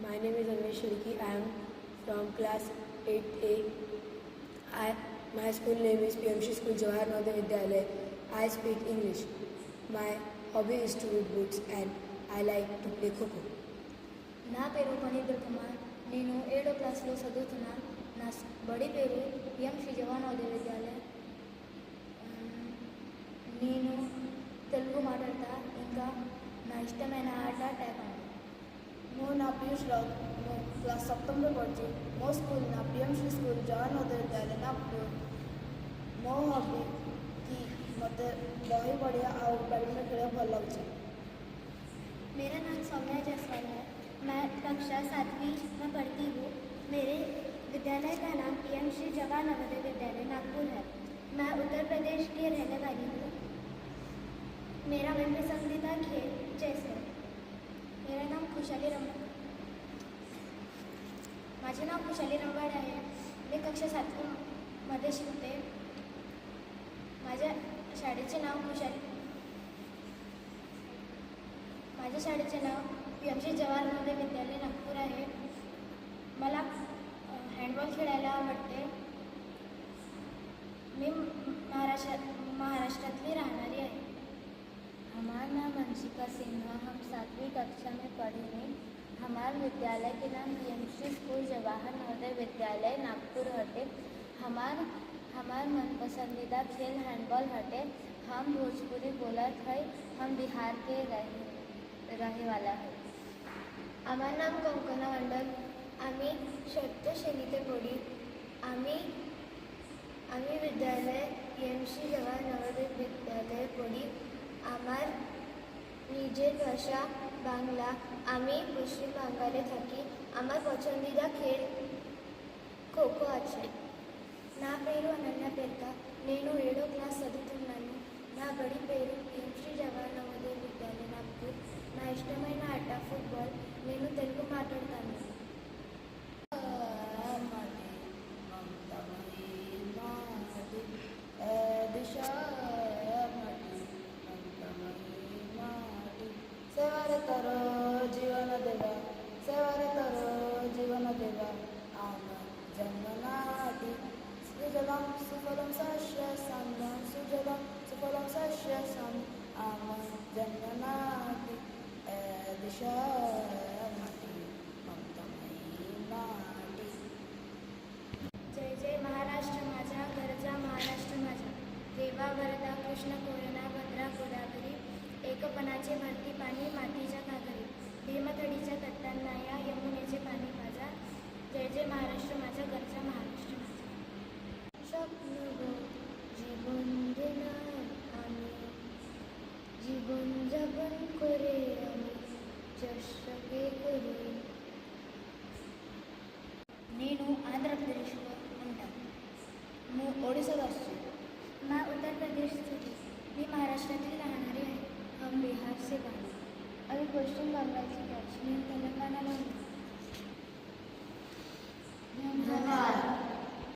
My name is Anvesh Shirki. I am from class 8A. My school name is PMC School Jawahar Navodaya Vidyalaya. I speak English. My hobby is to read books and I like to play Kho-Kho. నా పేరు ఫణీందర్ కుమార్. నేను 7వ క్లాస్లో చదువుతున్నా. నా బడి పేరు PMC Jawahar Navodaya విద్యాలయ. నేను తెలుగు మాట్లాడతా. ఇంకా నా ఇష్టమైన ఆట టైపాండో. ମୋ ନାଁ ପୀୟୁଷ ରାଉତ. ମୁଁ କ୍ଲାସ୍ 7ରେ ପଢ଼ୁଛି. ମୋ ସ୍କୁଲ ନାଁ PMC ସ୍କୁଲ ଜୱାହର ନବୋଦୟ ବିଦ୍ୟାଳୟ ନାଗପୁର. ମୋ ହବି କି ମୋତେ ବହି ପଢ଼ିବା ଆଉ ବ୍ୟାଡ଼ମିଣ୍ଟନ ଖେଳିବାକୁ ଭଲ ଲାଗୁଛି. मेरा नाम सौम्या जायसवाल है. मैं कक्षा 7वीं में पढ़ती हूँ. मेरे विद्यालय का नाम PMC जवाहर नवोदय विद्यालय नागपुर है. मैं उत्तर प्रदेश की रहने वाली हूँ. मेरा मनपसंदीदा खेल चेस है. मेरा नाम खुशाली रंबाड. माझे नाव खुशाली रंबाड आहे. मी कक्षा 7मध्ये शिकते. माझ्या शाळेचे नाव PMC जवाहर नवोदय विद्यालय नागपूर आहे. मला हँडबॉल खेळायला आवडते. मी महाराष्ट्रातली राहणारी आहे. हमारा नाम अंशिका सिन्हा. हम 7वीं कक्षा में पढ़े हैं. हमारे विद्यालय के नाम PMC स्कूल जवाहर नवोदय विद्यालय नागपुर हटे. हमार मनपसंदीदा खेल हैंडबॉल हटे. हम भोजपुरी बोलत है. हम बिहार के रहे वाला है. हमार नाम कंकना मंडल. आम्ही सप्तश्रेणी ते पढ़ी. आम्ही विद्यालय PMC जवाहर नवोदय विद्यालय पढ़ी. আমার নিজের ভাষা বাংলা. আমি পশ্চিম বাঙ্গালে থাকি. আমার পছন্দিদা খেল ఖోఖో আছে. నా పేరు అనన్య పేర్క. నేను 7వ క్లాస్ చదువుతున్నాను. నా బడి పేరు PMC జవహర్ నవోదయ విద్యాలయ నాగపూర్. నా ఇష్టమైన ఆట ఫుట్బాల్. నేను తెలుగు మాట్లాడతాను. सेवारे तरो जीवन देवा, सेवारे तरो जीवन देवा. आम जन्मनाटी सुजलम सुफलम सस्य साम्यं सुजलम सुफलम सस्य साम. आम जन्मनाटी दिशा माटी ममतामयी माटी. जय जय महाराष्ट्र माझा, गरजा महाराष्ट्र माझा. देवा वरदा कृष्ण कोयना भद्रा गोदावरी. एकपणाचे भरती पाणी मातीच्या घागरी. भीमथडीच्या तट्टांना या यमुनेचे पाणी माझा. जय जय महाराष्ट्र माझा, गरजा महाराष्ट्र माझा. স্বপ্ন জীবন দেনার আমি, জীবন যাপন করে আমি চেষ্টাকে করি. నేను ఆంధ్రప్రదేశ్లో ఉంటాను. मी ओडिसात असतो. मैं उत्तर प्रदेश से थी. मी महाराष्ट्रातील राहणारी आहे. हम बिहार से गाणे. अभी पश्चिम बंगाल से काश्मीर तेलंगाना में. धन्यवाद.